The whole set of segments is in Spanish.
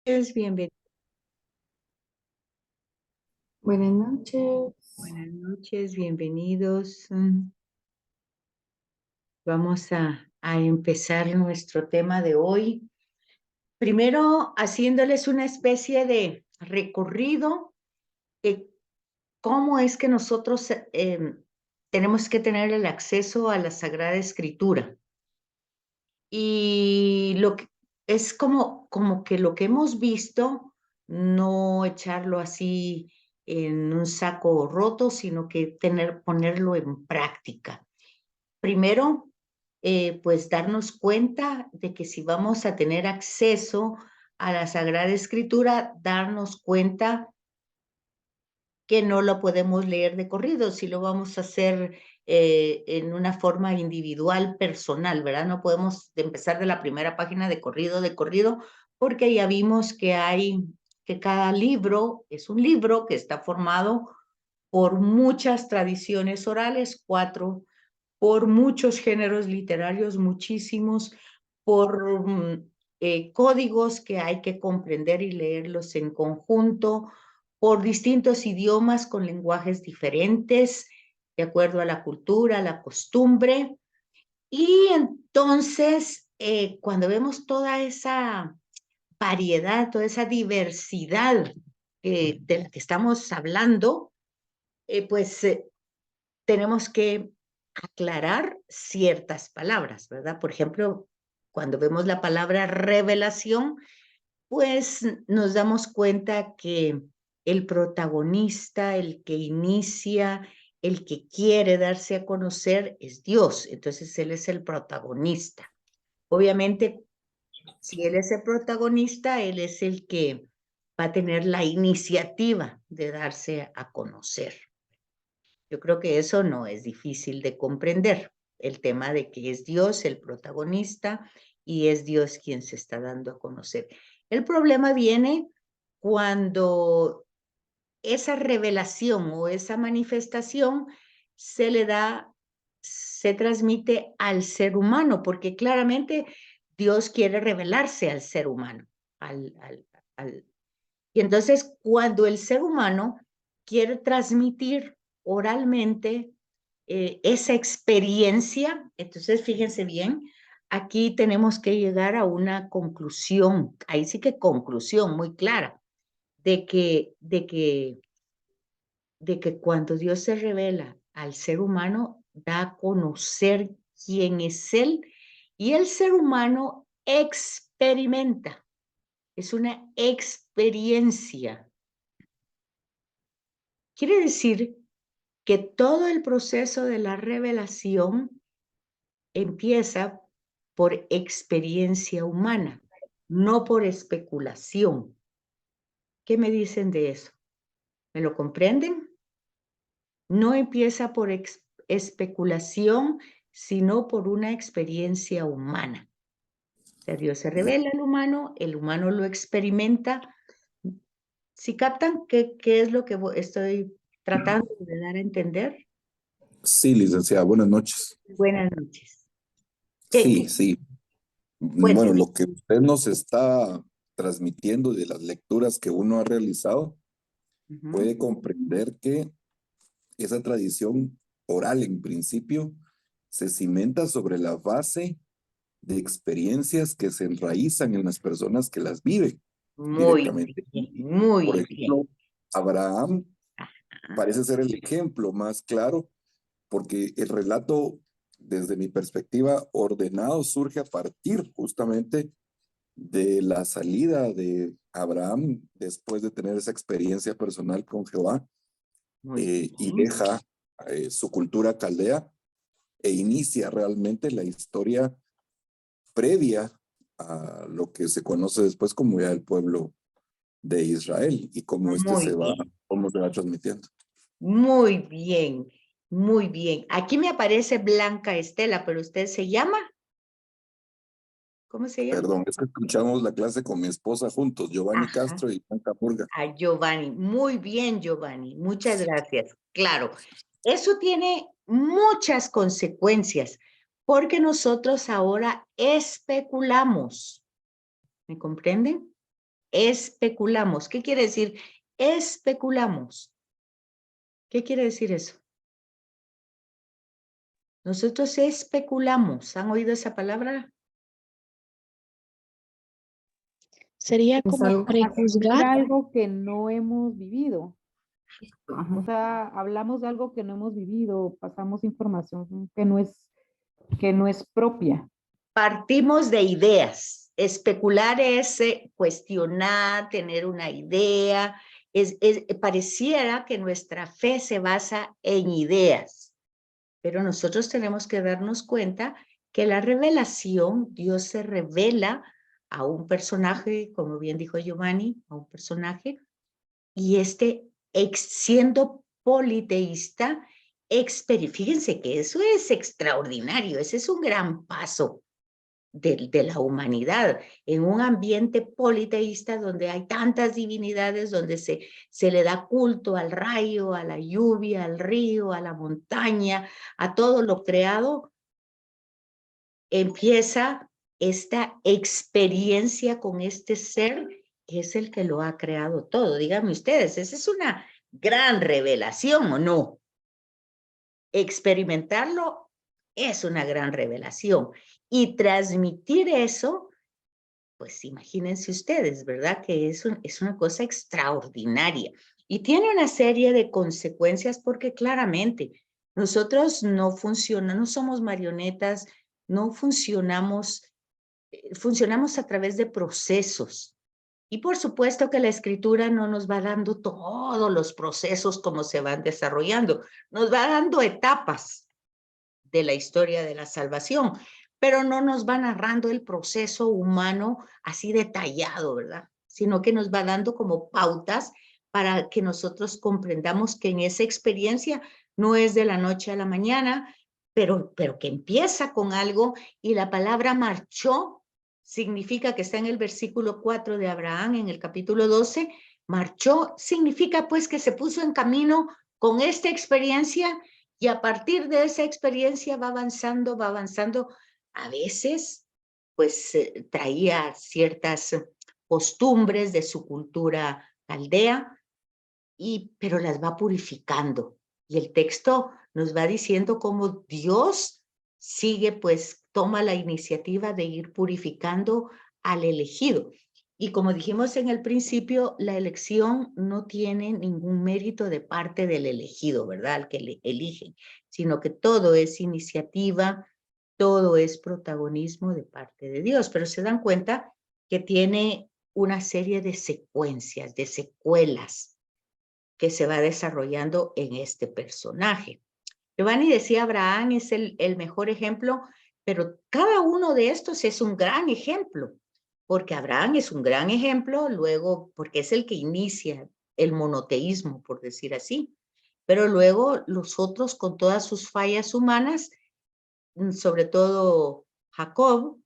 Bienvenidos. Buenas noches. Buenas noches, bienvenidos. Vamos a empezar nuestro tema de hoy. Primero, haciéndoles una especie de recorrido de cómo es que nosotros tenemos que tener el acceso a la Sagrada Escritura. Y lo que es como que lo que hemos visto, no echarlo así en un saco roto, sino que ponerlo en práctica. Primero, pues darnos cuenta de que si vamos a tener acceso a la Sagrada Escritura, darnos cuenta que no lo podemos leer de corrido, si lo vamos a hacer en una forma individual, personal, ¿verdad? No podemos empezar de la primera página de corrido, porque ya vimos que cada libro es un libro que está formado por muchas tradiciones orales, 4, por muchos géneros literarios, muchísimos, por códigos que hay que comprender y leerlos en conjunto, por distintos idiomas con lenguajes diferentes, de acuerdo a la cultura, a la costumbre. Y entonces, cuando vemos toda esa variedad, toda esa diversidad de la que estamos hablando, pues tenemos que aclarar ciertas palabras, ¿verdad? Por ejemplo, cuando vemos la palabra revelación, pues nos damos cuenta que el protagonista, el que inicia, el que quiere darse a conocer es Dios. Entonces Él es el protagonista. Obviamente, si Él es el protagonista, Él es el que va a tener la iniciativa de darse a conocer. Yo creo que eso no es difícil de comprender, el tema de que es Dios el protagonista y es Dios quien se está dando a conocer. El problema viene cuando esa revelación o esa manifestación se transmite al ser humano, porque claramente Dios quiere revelarse al ser humano. Y entonces, cuando el ser humano quiere transmitir oralmente esa experiencia, entonces fíjense bien, aquí tenemos que llegar a una conclusión, ahí sí que conclusión muy clara, de que cuando Dios se revela al ser humano, da a conocer quién es Él, y el ser humano experimenta, es una experiencia. Quiere decir que todo el proceso de la revelación empieza por experiencia humana, no por especulación. ¿Qué me dicen de eso? ¿Me lo comprenden? No empieza por especulación, sino por una experiencia humana. O sea, Dios se revela al humano, el humano lo experimenta. ¿Sí captan qué es lo que estoy tratando de dar a entender? Sí, licenciada, buenas noches. Buenas noches. Sí, sí. Bueno, Cuénteme. lo que usted nos está transmitiendo de las lecturas que uno ha realizado, puede comprender que esa tradición oral en principio se cimenta sobre la base de experiencias que se enraizan en las personas que las viven Muy directamente. bien, Por muy bien. ejemplo, Abraham Ajá. parece ser el ejemplo más claro porque el relato, desde mi perspectiva, ordenado surge a partir justamente de la salida de Abraham después de tener esa experiencia personal con Jehová Muy y bien. deja su cultura caldea e inicia realmente la historia previa a lo que se conoce después como ya el pueblo de Israel y Muy bien. cómo se va transmitiendo. Muy bien. Muy bien. Aquí me aparece Blanca Estela, pero usted se llama. ¿Cómo se llama? Perdón, es que escuchamos la clase con mi esposa juntos, Giovanni Ajá. Castro y Blanca Murga. A Giovanni. Muy bien, Giovanni. Muchas gracias. Claro, eso tiene muchas consecuencias porque nosotros ahora especulamos. ¿Me comprenden? Especulamos. ¿Qué quiere decir? Especulamos. ¿Qué quiere decir eso? Nosotros especulamos. ¿Han oído esa palabra? Sería Es como algo prejuzgar. Algo que no hemos vivido. O ajá. sea, hablamos de algo que no hemos vivido, pasamos información que no es propia. Partimos de ideas. Especular es cuestionar, tener una idea. Pareciera que nuestra fe se basa en ideas, pero nosotros tenemos que darnos cuenta que la revelación, Dios se revela a un personaje, como bien dijo Giovanni, a un personaje, y siendo politeísta, fíjense que eso es extraordinario, ese es un gran paso de la humanidad, en un ambiente politeísta donde hay tantas divinidades, donde se le da culto al rayo, a la lluvia, al río, a la montaña, a todo lo creado, empieza esta experiencia con este ser que es el que lo ha creado todo. Díganme ustedes, esa es una gran revelación, ¿o no? Experimentarlo es una gran revelación. Y transmitir eso, pues imagínense ustedes, ¿verdad? Que es una cosa extraordinaria. Y tiene una serie de consecuencias porque claramente nosotros no somos marionetas, no funcionamos a través de procesos. Y por supuesto que la escritura no nos va dando todos los procesos como se van desarrollando, nos va dando etapas de la historia de la salvación, pero no nos va narrando el proceso humano así detallado, ¿verdad? Sino que nos va dando como pautas para que nosotros comprendamos que en esa experiencia no es de la noche a la mañana, pero que empieza con algo, y la palabra marchó significa que está en el versículo 4 de Abraham, en el capítulo 12, marchó significa pues que se puso en camino con esta experiencia, y a partir de esa experiencia va avanzando. A veces, pues traía ciertas costumbres de su cultura caldea, pero las va purificando. Y el texto nos va diciendo cómo Dios sigue, pues toma la iniciativa de ir purificando al elegido. Y como dijimos en el principio, la elección no tiene ningún mérito de parte del elegido, ¿verdad? Al que le eligen, sino que todo es iniciativa, todo es protagonismo de parte de Dios. Pero se dan cuenta que tiene una serie de secuencias, de secuelas que se va desarrollando en este personaje. Giovanni decía, Abraham es el mejor ejemplo, pero cada uno de estos es un gran ejemplo, porque Abraham es un gran ejemplo, luego, porque es el que inicia el monoteísmo, por decir así, pero luego los otros con todas sus fallas humanas, sobre todo Jacob,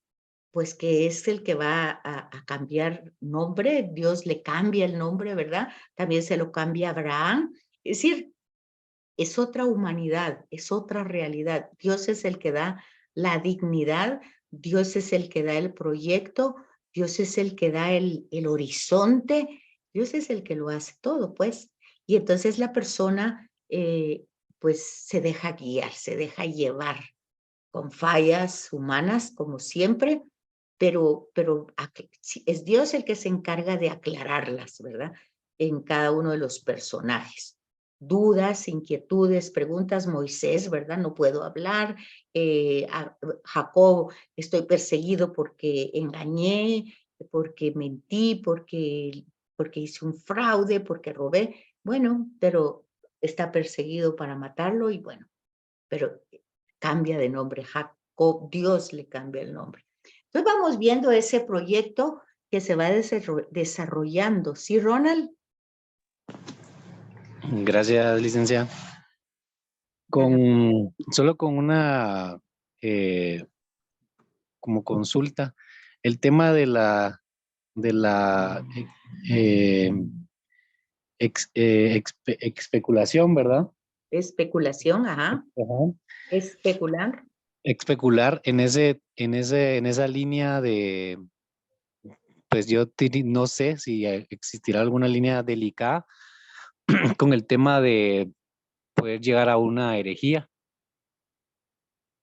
pues que es el que va a cambiar nombre, Dios le cambia el nombre, ¿verdad? También se lo cambia a Abraham, es decir, es otra humanidad, es otra realidad. Dios es el que da la dignidad, Dios es el que da el proyecto, Dios es el que da el horizonte, Dios es el que lo hace todo, pues. Y entonces la persona, pues, se deja guiar, se deja llevar con fallas humanas, como siempre, pero es Dios el que se encarga de aclararlas, ¿verdad? En cada uno de los personajes. Dudas, inquietudes, preguntas, Moisés, ¿verdad? No puedo hablar. Jacob, estoy perseguido porque engañé, porque mentí, porque hice un fraude, porque robé. Bueno, pero está perseguido para matarlo y bueno, pero cambia de nombre. Jacob, Dios le cambia el nombre. Entonces vamos viendo ese proyecto que se va desarrollando. ¿Sí, Ronald? Gracias, licenciada. Solo con una como consulta, el tema de la especulación, ¿verdad? Especulación, ajá. Ajá. Especular. Especular en esa línea de pues yo no sé si existirá alguna línea delicada con el tema de poder llegar a una herejía.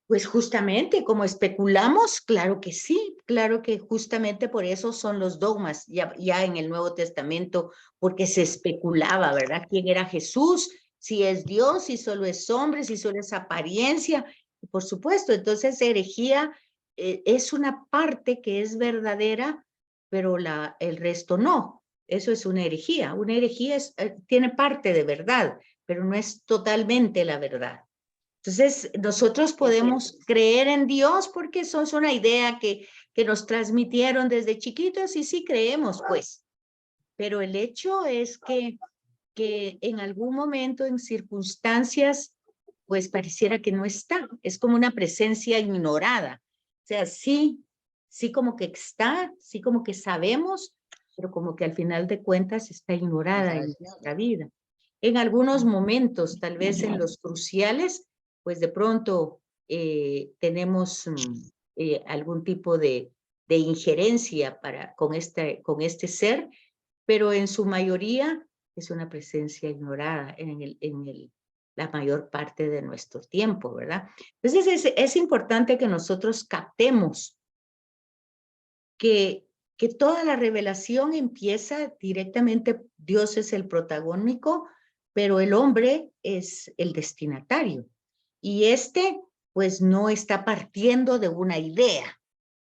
Pues justamente, como especulamos, claro que sí, claro que justamente por eso son los dogmas, ya en el Nuevo Testamento, porque se especulaba, ¿verdad? ¿Quién era Jesús? Si es Dios, si solo es hombre, si solo es apariencia. Por supuesto, entonces herejía es una parte que es verdadera, pero el resto no. Eso es una herejía. Una herejía tiene parte de verdad, pero no es totalmente la verdad. Entonces, nosotros podemos creer en Dios porque eso es una idea que nos transmitieron desde chiquitos y sí creemos, pues. Pero el hecho es que en algún momento, en circunstancias, pues pareciera que no está. Es como una presencia ignorada. O sea, sí como que está, sí como que sabemos, pero como que al final de cuentas está ignorada en nuestra vida. En algunos momentos, tal vez en los cruciales, pues de pronto tenemos algún tipo de injerencia con este ser, pero en su mayoría es una presencia ignorada la mayor parte de nuestro tiempo, ¿verdad? Entonces es importante que nosotros captemos que toda la revelación empieza directamente, Dios es el protagónico, pero el hombre es el destinatario. Y pues no está partiendo de una idea,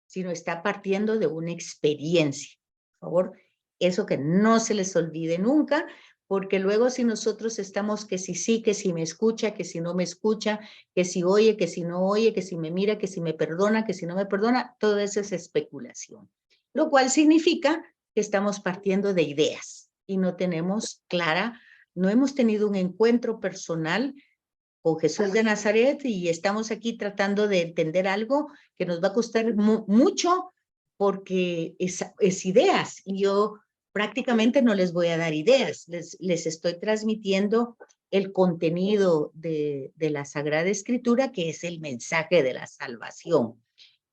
sino está partiendo de una experiencia. Por favor, eso que no se les olvide nunca, porque luego si nosotros estamos que si sí, que si me escucha, que si no me escucha, que si oye, que si no oye, que si me mira, que si me perdona, que si no me perdona, todo eso es especulación. Lo cual significa que estamos partiendo de ideas y no tenemos no hemos tenido un encuentro personal con Jesús de Nazaret y estamos aquí tratando de entender algo que nos va a costar mucho porque es ideas y yo prácticamente no les voy a dar ideas, les estoy transmitiendo el contenido de la Sagrada Escritura, que es el mensaje de la salvación,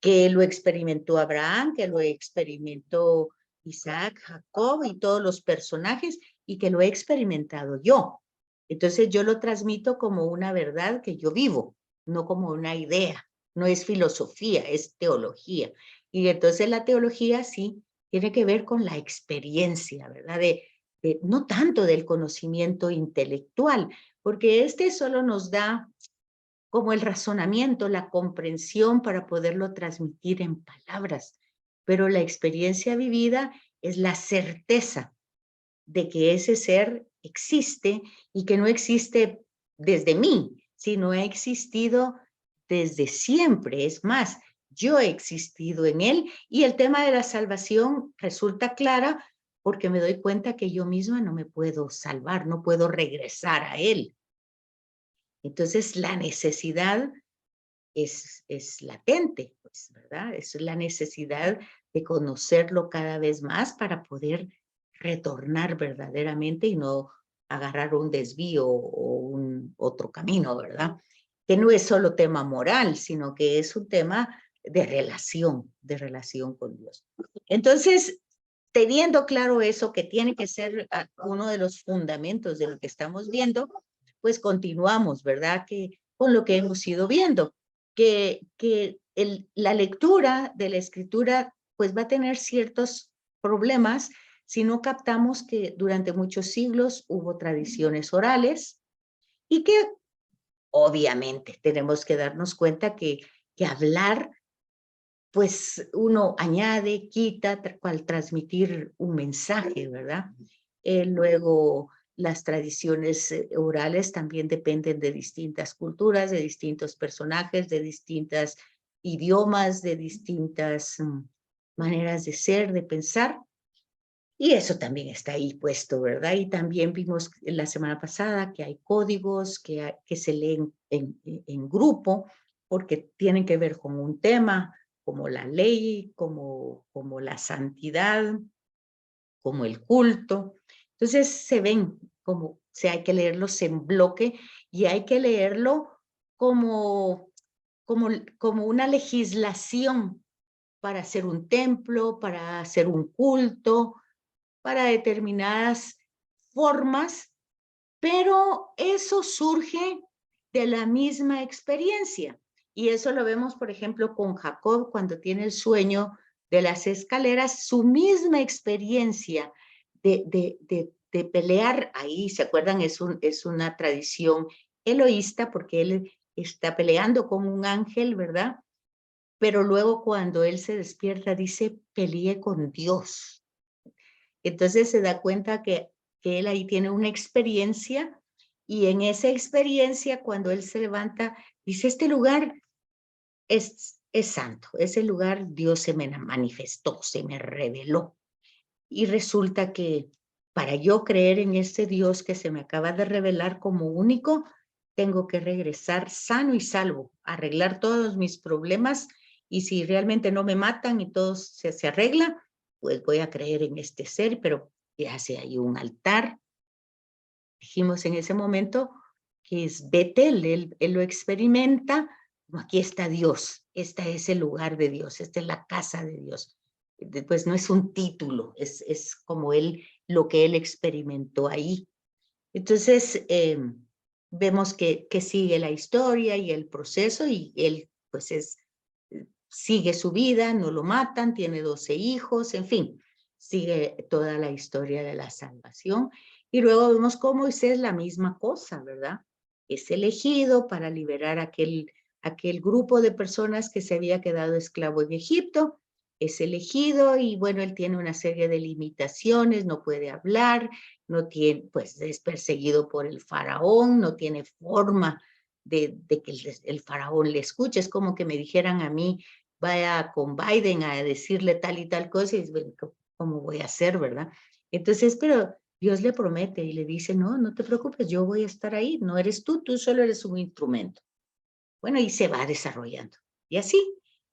que lo experimentó Abraham, que lo experimentó Isaac, Jacob y todos los personajes, y que lo he experimentado yo. Entonces yo lo transmito como una verdad que yo vivo, no como una idea, no es filosofía, es teología. Y entonces la teología sí tiene que ver con la experiencia, ¿verdad? No tanto del conocimiento intelectual, porque solo nos da como el razonamiento, la comprensión para poderlo transmitir en palabras, pero la experiencia vivida es la certeza de que ese ser existe y que no existe desde mí, sino ha existido desde siempre. Es más, yo he existido en él y el tema de la salvación resulta clara porque me doy cuenta que yo misma no me puedo salvar, no puedo regresar a él. Entonces la necesidad es latente, pues, ¿verdad? Es la necesidad de conocerlo cada vez más para poder retornar verdaderamente y no agarrar un desvío o un otro camino, ¿verdad? Que no es solo tema moral, sino que es un tema de relación con Dios. Entonces, teniendo claro eso, que tiene que ser uno de los fundamentos de lo que estamos viendo, pues continuamos, ¿verdad? Con lo que hemos ido viendo, que la lectura de la escritura pues va a tener ciertos problemas si no captamos que durante muchos siglos hubo tradiciones orales y que obviamente tenemos que darnos cuenta que hablar, pues uno añade, quita, al transmitir un mensaje, ¿verdad? Luego, las tradiciones orales también dependen de distintas culturas, de distintos personajes, de distintos idiomas, de distintas maneras de ser, de pensar. Y eso también está ahí puesto, ¿verdad? Y también vimos la semana pasada que hay códigos que se leen en grupo porque tienen que ver con un tema, como la ley, como la santidad, como el culto. Entonces se ven como, hay que leerlos en bloque y hay que leerlo como una legislación para hacer un templo, para hacer un culto, para determinadas formas, pero eso surge de la misma experiencia. Y eso lo vemos, por ejemplo, con Jacob cuando tiene el sueño de las escaleras, su misma experiencia de pelear ahí, ¿se acuerdan? Es una tradición eloísta porque él está peleando con un ángel, ¿verdad? Pero luego cuando él se despierta dice, peleé con Dios. Entonces se da cuenta que él ahí tiene una experiencia y en esa experiencia cuando él se levanta dice, este lugar es santo, ese lugar Dios se me manifestó, se me reveló. Y resulta que para yo creer en ese Dios que se me acaba de revelar como único, tengo que regresar sano y salvo, arreglar todos mis problemas y si realmente no me matan y todo se arregla, pues voy a creer en este ser, pero ya hace ahí un altar. Dijimos en ese momento que es Betel, él lo experimenta, aquí está Dios, este es el lugar de Dios, esta es la casa de Dios. Pues no es un título, es como lo que él experimentó ahí. Entonces, vemos que sigue la historia y el proceso y él pues sigue su vida, no lo matan, tiene 12 hijos, en fin, sigue toda la historia de la salvación. Y luego vemos cómo Moisés la misma cosa, ¿verdad? Es elegido para liberar aquel grupo de personas que se había quedado esclavo en Egipto, es elegido y bueno, él tiene una serie de limitaciones, no puede hablar, no tiene, pues es perseguido por el faraón, no tiene forma de que el faraón le escuche, es como que me dijeran a mí, vaya con Biden a decirle tal y tal cosa, y ¿cómo voy a hacer, verdad? Entonces, pero Dios le promete y le dice, no, no te preocupes, yo voy a estar ahí, no eres tú solo eres un instrumento. Bueno, y se va desarrollando. Y así,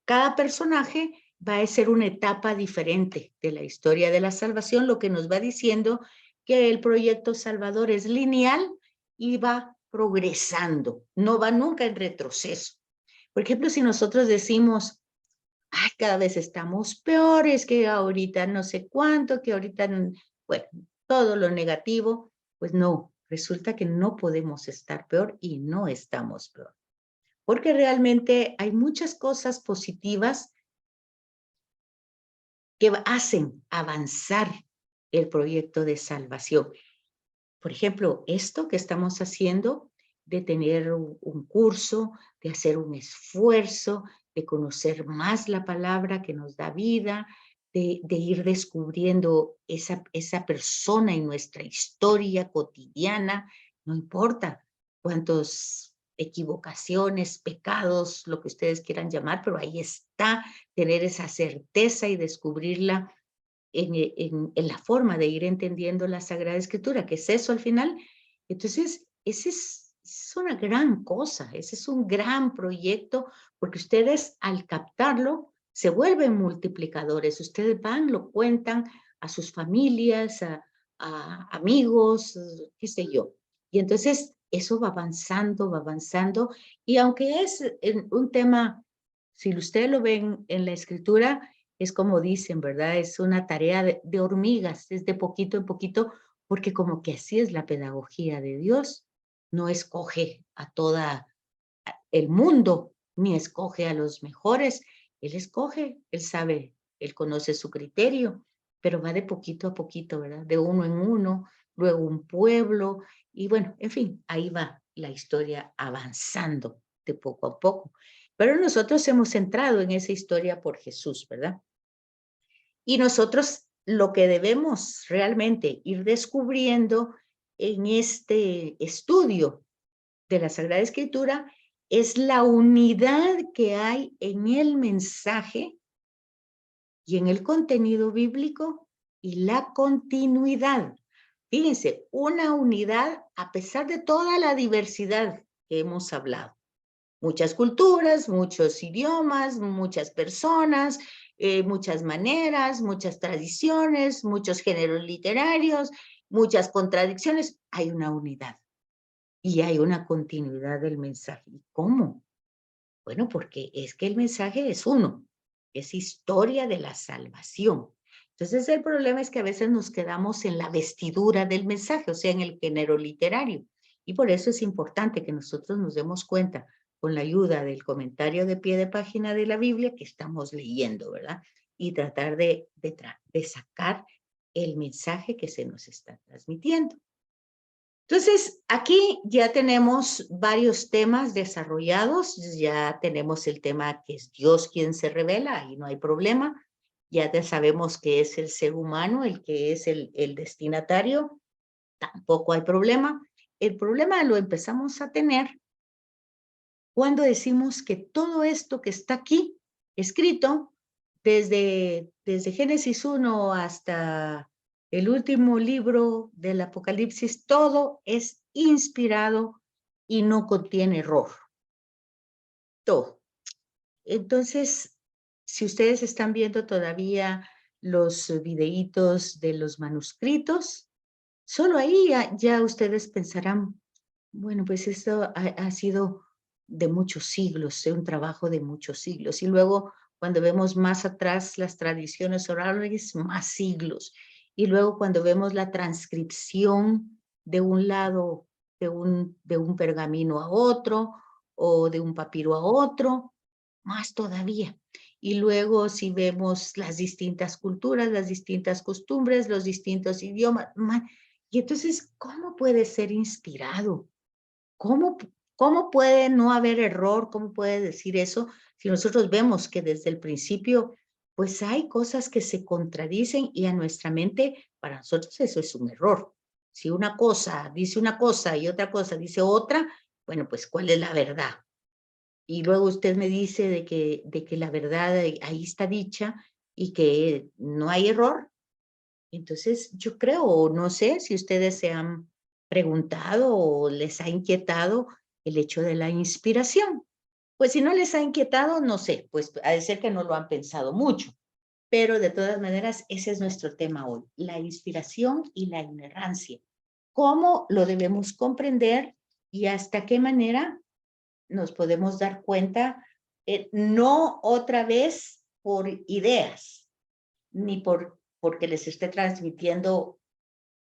cada personaje va a ser una etapa diferente de la historia de la salvación, lo que nos va diciendo que el proyecto Salvador es lineal y va progresando, no va nunca en retroceso. Por ejemplo, si nosotros decimos, ay, cada vez estamos peores, que ahorita no sé cuánto, que ahorita, bueno, todo lo negativo, pues no, resulta que no podemos estar peor y no estamos peor. Porque realmente hay muchas cosas positivas que hacen avanzar el proyecto de salvación. Por ejemplo, esto que estamos haciendo de tener un curso, de hacer un esfuerzo, de conocer más la palabra que nos da vida, de ir descubriendo esa persona en nuestra historia cotidiana, no importa cuántas equivocaciones, pecados, lo que ustedes quieran llamar, pero ahí está, tener esa certeza y descubrirla en la forma de ir entendiendo la Sagrada Escritura, que es eso al final. Entonces, ese es una gran cosa, ese es un gran proyecto, porque ustedes al captarlo se vuelven multiplicadores, ustedes van, lo cuentan a sus familias, a amigos, qué sé yo. Y entonces eso va avanzando, y aunque es un tema, si ustedes lo ven en la Escritura, es como dicen, ¿verdad? Es una tarea de hormigas, es de poquito en poquito, porque como que así es la pedagogía de Dios. No escoge a toda el mundo, ni escoge a los mejores. Él escoge, él sabe, él conoce su criterio, pero va de poquito a poquito, ¿verdad? De uno en uno, luego un pueblo, y bueno, en fin, ahí va la historia avanzando de poco a poco. Pero nosotros hemos entrado en esa historia por Jesús, ¿verdad? Y nosotros lo que debemos realmente ir descubriendo en este estudio de la Sagrada Escritura es la unidad que hay en el mensaje y en el contenido bíblico y la continuidad. Fíjense, una unidad a pesar de toda la diversidad que hemos hablado. Muchas culturas, muchos idiomas, muchas personas, muchas maneras, muchas tradiciones, muchos géneros literarios, muchas contradicciones. Hay una unidad y hay una continuidad del mensaje. ¿Y cómo? Bueno, porque es que el mensaje es uno. es historia de la salvación. Entonces el problema es que a veces nos quedamos en la vestidura del mensaje, o sea, en el género literario. Y por eso es importante que nosotros nos demos cuenta, con la ayuda del comentario de pie de página de la Biblia que estamos leyendo, ¿verdad? Y tratar de sacar el mensaje que se nos está transmitiendo. Entonces, aquí ya tenemos varios temas desarrollados, ya tenemos el tema que es Dios quien se revela, ahí no hay problema, ya sabemos que es el ser humano el que es el destinatario, tampoco hay problema. El problema lo empezamos a tener cuando decimos que todo esto que está aquí escrito, desde Génesis 1 hasta el último libro del Apocalipsis, todo es inspirado y no contiene error. Todo. Entonces, si ustedes están viendo todavía los videitos de los manuscritos, solo ahí ya ustedes pensarán, bueno, pues esto ha sido de muchos siglos, un trabajo de muchos siglos. Y luego, cuando vemos más atrás las tradiciones orales, más siglos. Y luego cuando vemos la transcripción de un lado, de un pergamino a otro, o de un papiro a otro, más todavía. Y luego si vemos las distintas culturas, las distintas costumbres, los distintos idiomas, más. Y entonces, ¿cómo puede ser inspirado? ¿Cómo puede no haber error? ¿Cómo puede decir eso? Si nosotros vemos que desde el principio, pues hay cosas que se contradicen y a nuestra mente, para nosotros eso es un error. Si una cosa dice una cosa y otra cosa dice otra, bueno, pues ¿cuál es la verdad? Y luego usted me dice de que la verdad ahí está dicha y que no hay error. Entonces, yo creo, o no sé si ustedes se han preguntado o les ha inquietado el hecho de la inspiración. Pues si no les ha inquietado, no sé, pues ha de ser que no lo han pensado mucho. Pero de todas maneras, ese es nuestro tema hoy, la inspiración y la inerrancia. ¿Cómo lo debemos comprender y hasta qué manera nos podemos dar cuenta? No otra vez por ideas, ni porque les esté transmitiendo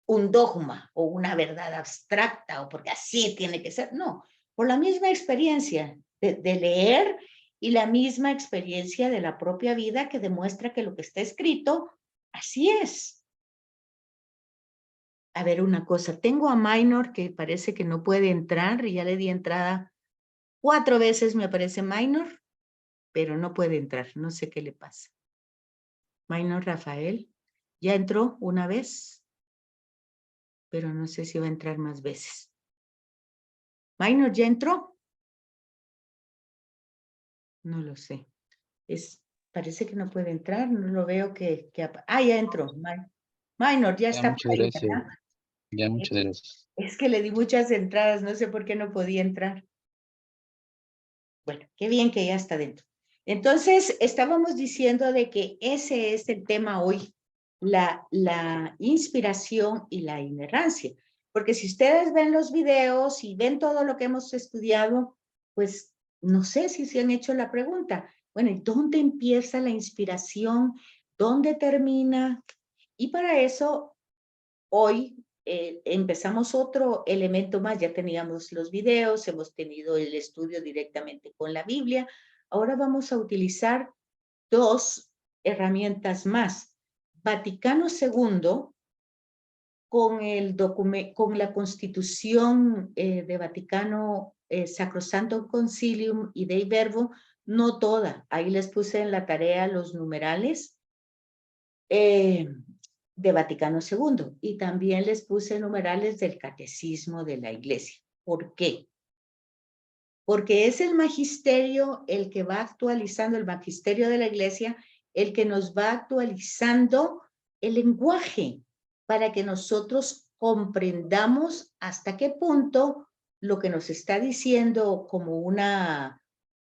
un dogma o una verdad abstracta o porque así tiene que ser. No, por la misma experiencia de leer y la misma experiencia de la propia vida que demuestra que lo que está escrito, así es. A ver, una cosa, tengo a Minor que parece que no puede entrar y ya le di entrada 4 veces, me aparece Minor, pero no puede entrar, no sé qué le pasa. Minor Rafael, ya entró una vez, pero no sé si va a entrar más veces. Minor, ¿ya entró? No lo sé. Parece que no puede entrar, no lo veo ya entró. Minor, ya está Muchas por ahí, gracias. ¿verdad? Ya, muchas gracias. Es que le di muchas entradas, no sé por qué no podía entrar. Bueno, qué bien que ya está dentro. Entonces, estábamos diciendo de que ese es el tema hoy, la inspiración y la inerrancia. Porque si ustedes ven los videos y ven todo lo que hemos estudiado, pues no sé si se han hecho la pregunta. Bueno, ¿y dónde empieza la inspiración? ¿Dónde termina? Y para eso, hoy empezamos otro elemento más. Ya teníamos los videos, hemos tenido el estudio directamente con la Biblia. Ahora vamos a utilizar 2 herramientas más. Vaticano II, con la Constitución de Vaticano, Sacrosanto Concilium y Dei Verbo, no toda. Ahí les puse en la tarea los numerales de Vaticano II y también les puse numerales del Catecismo de la Iglesia. ¿Por qué? Porque es el magisterio el que va actualizando, el magisterio de la Iglesia, el que nos va actualizando el lenguaje para que nosotros comprendamos hasta qué punto lo que nos está diciendo como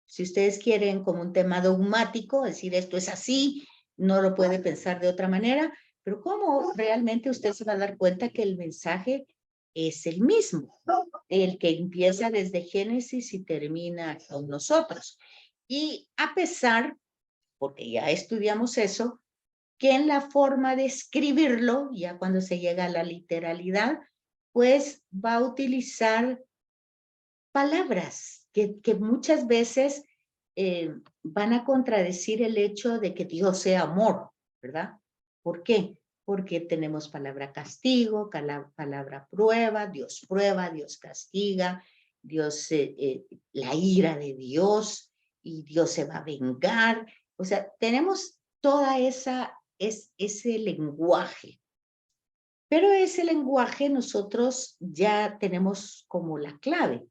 si ustedes quieren, como un tema dogmático, es decir, esto es así, no lo puede pensar de otra manera, pero cómo realmente usted se va a dar cuenta que el mensaje es el mismo, el que empieza desde Génesis y termina con nosotros. Y a pesar porque ya estudiamos eso, que en la forma de escribirlo, ya cuando se llega a la literalidad, pues va a utilizar palabras que muchas veces van a contradecir el hecho de que Dios sea amor, ¿verdad? ¿Por qué? Porque tenemos palabra castigo, palabra prueba, Dios castiga, Dios, la ira de Dios, y Dios se va a vengar. O sea, tenemos toda ese lenguaje. Pero ese lenguaje nosotros ya tenemos como la clave.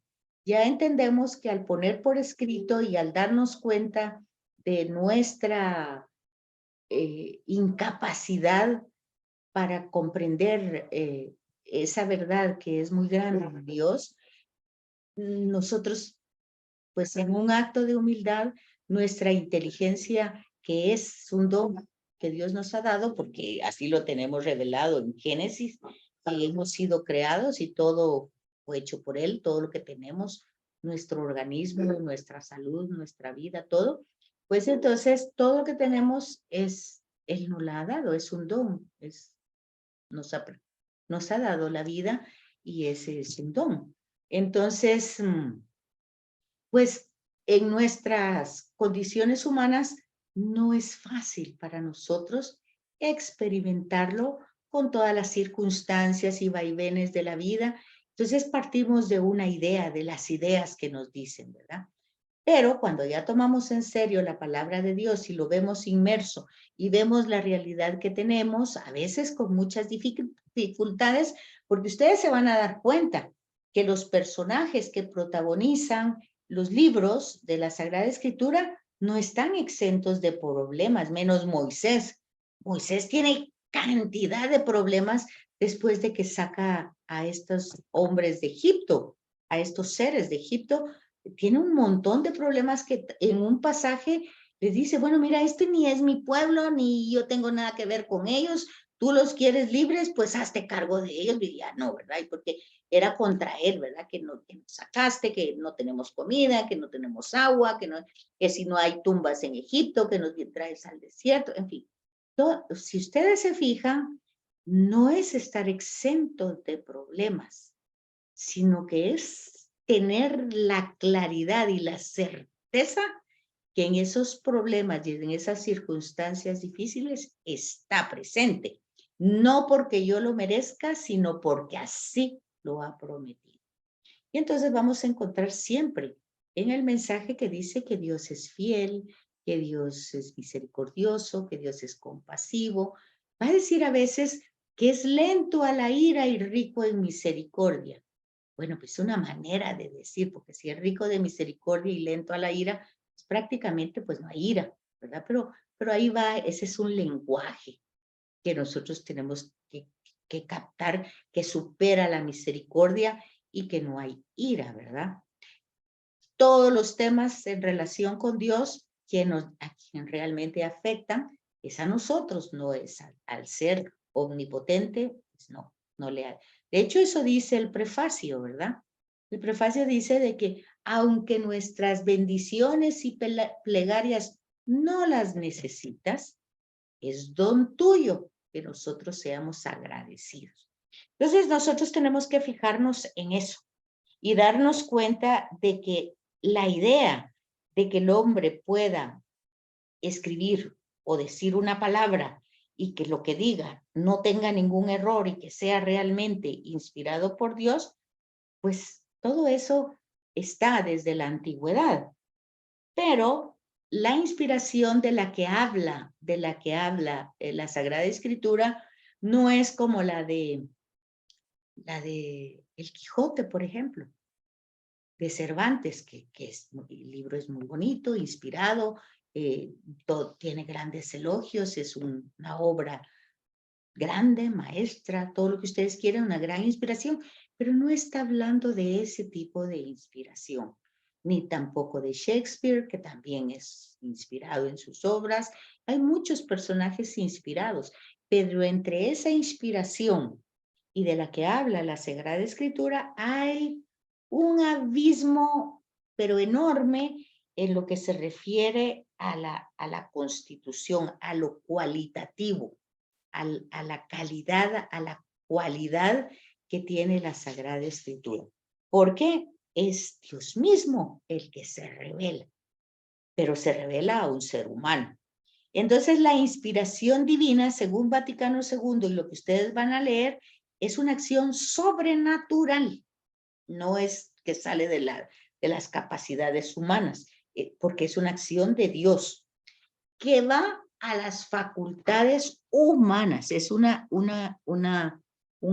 Ya entendemos que al poner por escrito y al darnos cuenta de nuestra incapacidad para comprender esa verdad que es muy grande de Dios, nosotros, pues en un acto de humildad, nuestra inteligencia, que es un don que Dios nos ha dado, porque así lo tenemos revelado en Génesis, que hemos sido creados y todo fue hecho por Él, todo lo que tenemos, nuestro organismo, nuestra salud, nuestra vida, todo, pues entonces todo lo que tenemos Él nos la ha dado, es un don, nos ha dado la vida y ese es un don. Entonces, pues en nuestras condiciones humanas no es fácil para nosotros experimentarlo con todas las circunstancias y vaivenes de la vida. Entonces partimos de una idea, de las ideas que nos dicen, ¿verdad? Pero cuando ya tomamos en serio la palabra de Dios y lo vemos inmerso y vemos la realidad que tenemos, a veces con muchas dificultades, porque ustedes se van a dar cuenta que los personajes que protagonizan los libros de la Sagrada Escritura no están exentos de problemas, menos Moisés. Moisés tiene cantidad de problemas después de que saca a estos hombres de Egipto, a estos seres de Egipto. Tiene un montón de problemas que en un pasaje les dice, bueno, mira, este ni es mi pueblo, ni yo tengo nada que ver con ellos, tú los quieres libres, pues hazte cargo de ellos. Y ya no, ¿verdad? Y porque era contra él, ¿verdad? Que nos sacaste, que no tenemos comida, que no tenemos agua, que si no hay tumbas en Egipto, que nos traes al desierto, en fin. Todo, si ustedes se fijan, no es estar exento de problemas, sino que es tener la claridad y la certeza que en esos problemas y en esas circunstancias difíciles está presente. No porque yo lo merezca, sino porque así lo ha prometido. Y entonces vamos a encontrar siempre en el mensaje que dice que Dios es fiel, que Dios es misericordioso, que Dios es compasivo. Va a decir a veces que es lento a la ira y rico en misericordia. Bueno, pues una manera de decir, porque si es rico de misericordia y lento a la ira, pues prácticamente pues no hay ira, ¿verdad? Pero ahí va, ese es un lenguaje que nosotros tenemos que captar, que supera la misericordia y que no hay ira, ¿verdad? Todos los temas en relación con Dios, a quien realmente afectan, es a nosotros, no es al ser omnipotente, pues no le ha. De hecho, eso dice el prefacio, ¿verdad? El prefacio dice de que aunque nuestras bendiciones y plegarias no las necesitas, es don tuyo que nosotros seamos agradecidos. Entonces, nosotros tenemos que fijarnos en eso y darnos cuenta de que la idea de que el hombre pueda escribir o decir una palabra y que lo que diga no tenga ningún error y que sea realmente inspirado por Dios, pues todo eso está desde la antigüedad. Pero la inspiración de la que habla la Sagrada Escritura no es como la de El Quijote, por ejemplo, de Cervantes, que el libro es muy bonito, inspirado, tiene grandes elogios, es una obra grande, maestra, todo lo que ustedes quieran, una gran inspiración, pero no está hablando de ese tipo de inspiración, ni tampoco de Shakespeare, que también es inspirado en sus obras. Hay muchos personajes inspirados, pero entre esa inspiración y de la que habla la Sagrada Escritura hay un abismo, pero enorme, en lo que se refiere a la constitución, a lo cualitativo, a la calidad, a la cualidad que tiene la Sagrada Escritura. ¿Por qué? Es Dios mismo el que se revela, pero se revela a un ser humano. Entonces, la inspiración divina, según Vaticano II, y lo que ustedes van a leer, es una acción sobrenatural. No es que sale de las capacidades humanas, porque es una acción de Dios que va a las facultades humanas. Es un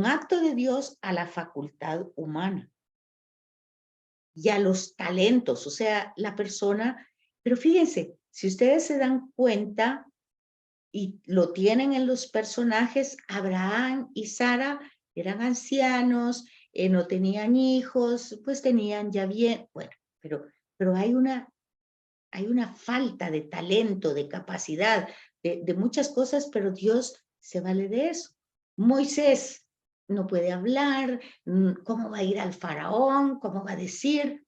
acto de Dios a la facultad humana y a los talentos, o sea, la persona. Pero fíjense, si ustedes se dan cuenta y lo tienen en los personajes, Abraham y Sara eran ancianos, no tenían hijos, pues tenían ya bien, bueno, pero hay una falta de talento, de capacidad, de muchas cosas, pero Dios se vale de eso. Moisés no puede hablar, ¿cómo va a ir al faraón? ¿Cómo va a decir?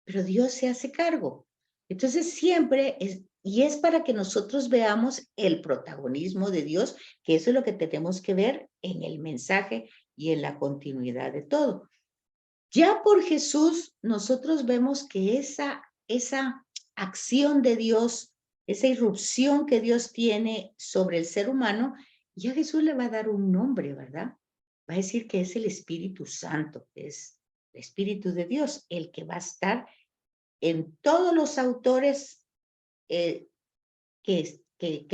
Pero Dios se hace cargo. Entonces siempre es para que nosotros veamos el protagonismo de Dios, que eso es lo que tenemos que ver en el mensaje y en la continuidad de todo. Ya por Jesús, nosotros vemos que esa acción de Dios, esa irrupción que Dios tiene sobre el ser humano, ya Jesús le va a dar un nombre, ¿verdad? Va a decir que es el Espíritu Santo, que es el Espíritu de Dios, el que va a estar en todos los autores que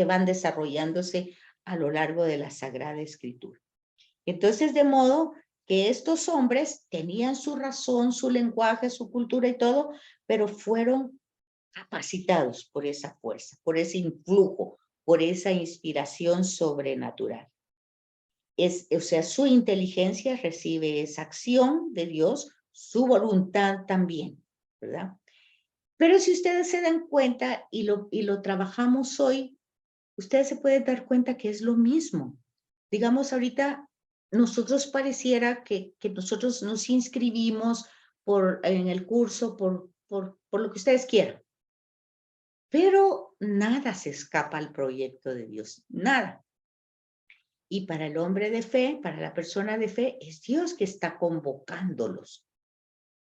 van desarrollándose a lo largo de la Sagrada Escritura. Entonces, de modo que estos hombres tenían su razón, su lenguaje, su cultura y todo, pero fueron capacitados por esa fuerza, por ese influjo, por esa inspiración sobrenatural. O sea, su inteligencia recibe esa acción de Dios, su voluntad también, ¿verdad? Pero si ustedes se dan cuenta y lo trabajamos hoy, ustedes se pueden dar cuenta que es lo mismo. Digamos, ahorita nosotros pareciera que nosotros nos inscribimos en el curso por lo que ustedes quieran. Pero nada se escapa al proyecto de Dios, nada. Y para el hombre de fe, para la persona de fe, es Dios que está convocándolos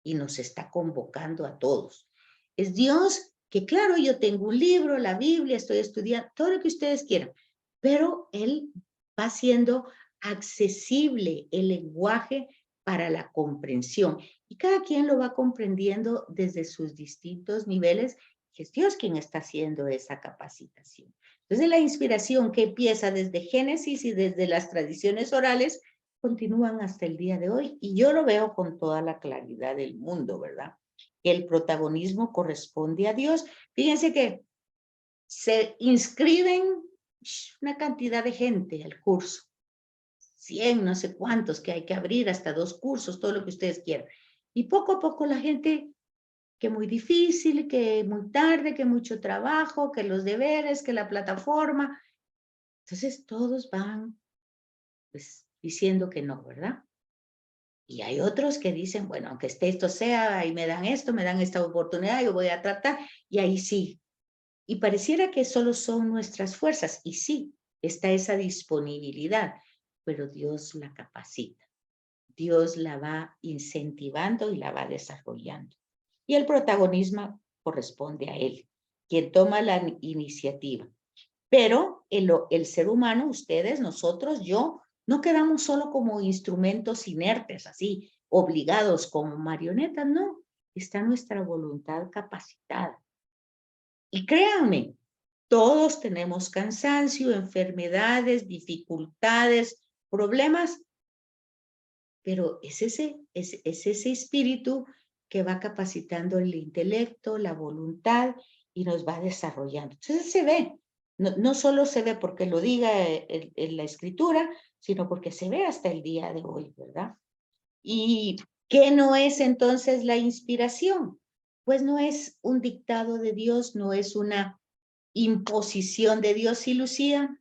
y nos está convocando a todos. Es Dios que, claro, yo tengo un libro, la Biblia, estoy estudiando, todo lo que ustedes quieran, pero Él va haciendo accesible el lenguaje para la comprensión. Y cada quien lo va comprendiendo desde sus distintos niveles, que es Dios quien está haciendo esa capacitación. Entonces, la inspiración que empieza desde Génesis y desde las tradiciones orales, continúan hasta el día de hoy. Y yo lo veo con toda la claridad del mundo, ¿verdad? El protagonismo corresponde a Dios. Fíjense que se inscriben una cantidad de gente al curso. 100, no sé cuántos, que hay que abrir, hasta 2 cursos, todo lo que ustedes quieran. Y poco a poco la gente, que muy difícil, que muy tarde, que mucho trabajo, que los deberes, que la plataforma. Entonces todos van, pues, diciendo que no, ¿verdad? Y hay otros que dicen, bueno, aunque esto sea, ahí me dan esto, me dan esta oportunidad, yo voy a tratar, y ahí sí. Y pareciera que solo son nuestras fuerzas, y sí, está esa disponibilidad, pero Dios la capacita. Dios la va incentivando y la va desarrollando. Y el protagonismo corresponde a Él, quien toma la iniciativa. Pero el ser humano, ustedes, nosotros, yo, no quedamos solo como instrumentos inertes, así, obligados como marionetas, no. Está nuestra voluntad capacitada. Y créanme, todos tenemos cansancio, enfermedades, dificultades, problemas, pero es ese espíritu que va capacitando el intelecto, la voluntad y nos va desarrollando. Entonces se ve. No solo se ve porque lo diga en la escritura, sino porque se ve hasta el día de hoy, ¿verdad? ¿Y qué no es entonces la inspiración? Pues no es un dictado de Dios, no es una imposición de Dios. ¿Sí, Lucía?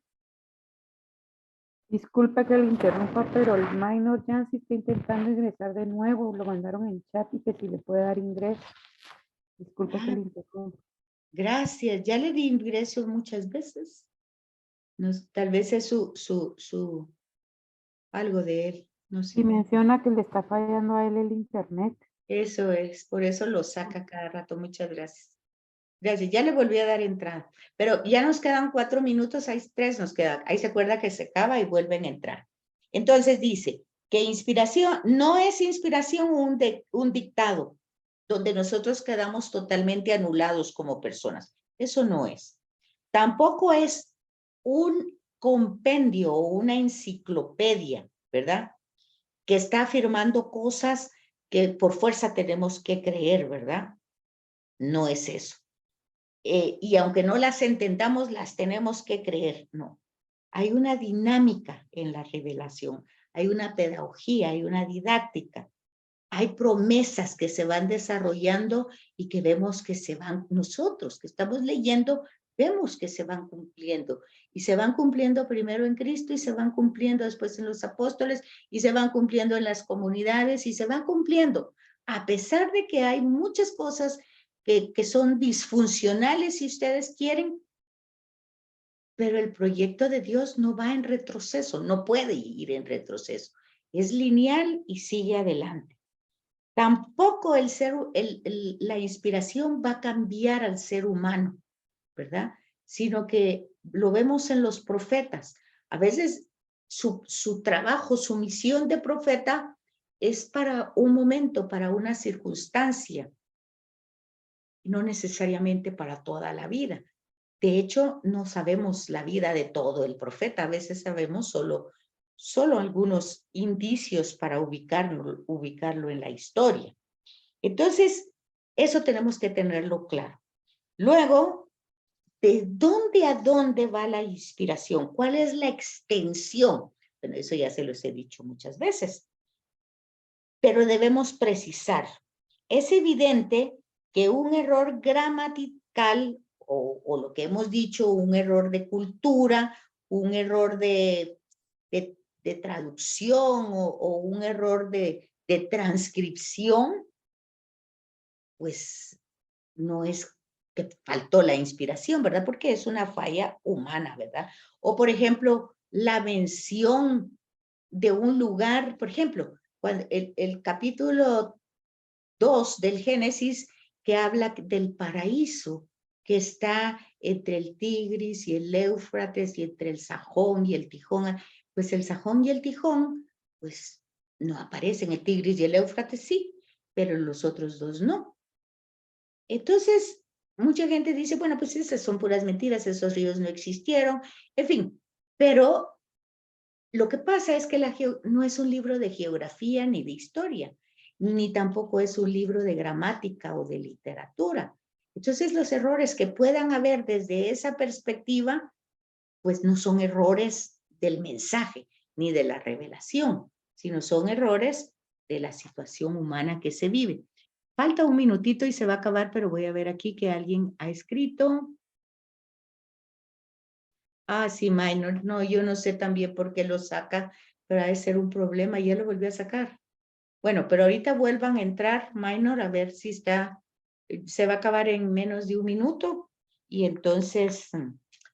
Disculpa que lo interrumpa, pero el minor Jancy está intentando ingresar de nuevo. Lo mandaron en chat y que si le puede dar ingreso. Disculpa que lo interrumpa. Gracias. Ya le di ingreso muchas veces. Tal vez es algo de él. No sé. Y menciona que le está fallando a él el internet. Eso es. Por eso lo saca cada rato. Muchas gracias. Gracias. Ya le volví a dar entrada. Pero ya nos quedan 4 minutos. Hay 3 nos quedan. Ahí se acuerda que se acaba y vuelven a entrar. Entonces dice que inspiración no es inspiración un dictado donde nosotros quedamos totalmente anulados como personas. Eso no es. Tampoco es un compendio o una enciclopedia, ¿verdad? Que está afirmando cosas que por fuerza tenemos que creer, ¿verdad? No es eso. Y aunque no las entendamos, las tenemos que creer, no. Hay una dinámica en la revelación, hay una pedagogía, hay una didáctica, hay promesas que se van desarrollando y que vemos que se van, nosotros que estamos leyendo, vemos que se van cumpliendo. Y se van cumpliendo primero en Cristo y se van cumpliendo después en los apóstoles y se van cumpliendo en las comunidades y se van cumpliendo. A pesar de que hay muchas cosas que son disfuncionales, si ustedes quieren, pero el proyecto de Dios no va en retroceso, no puede ir en retroceso. Es lineal y sigue adelante. Tampoco la inspiración va a cambiar al ser humano, ¿verdad? Sino que lo vemos en los profetas. A veces su trabajo, su misión de profeta es para un momento, para una circunstancia, no necesariamente para toda la vida. De hecho, no sabemos la vida de todo el profeta, a veces sabemos solo algunos indicios para ubicarlo en la historia. Entonces, eso tenemos que tenerlo claro. Luego, ¿de dónde a dónde va la inspiración? ¿Cuál es la extensión? Bueno, eso ya se los he dicho muchas veces. Pero debemos precisar. Es evidente que un error gramatical o lo que hemos dicho, un error de cultura, un error de traducción o un error de transcripción, pues no es que faltó la inspiración, ¿verdad? Porque es una falla humana, ¿verdad? O, por ejemplo, la mención de un lugar, por ejemplo, cuando el capítulo 2 del Génesis que habla del paraíso que está entre el Tigris y el Éufrates y entre el Sajón y el Tijón, pues el Sajón y el Tijón, pues no aparecen, el Tigris y el Éufrates sí, pero los otros dos no. Entonces, mucha gente dice, bueno, pues esas son puras mentiras, esos ríos no existieron, en fin, pero lo que pasa es que no es un libro de geografía ni de historia, ni tampoco es un libro de gramática o de literatura. Entonces, los errores que puedan haber desde esa perspectiva, pues no son errores del mensaje ni de la revelación, sino son errores de la situación humana que se vive. Falta un minutito y se va a acabar, pero voy a ver aquí que alguien ha escrito. Ah, sí, minor. No, yo no sé también por qué lo saca, pero ha de ser un problema. Ya lo volví a sacar. Bueno, pero ahorita vuelvan a entrar, minor, a ver si se va a acabar en menos de un minuto. Y entonces,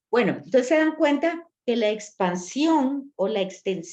bueno, entonces se dan cuenta que la expansión o la extensión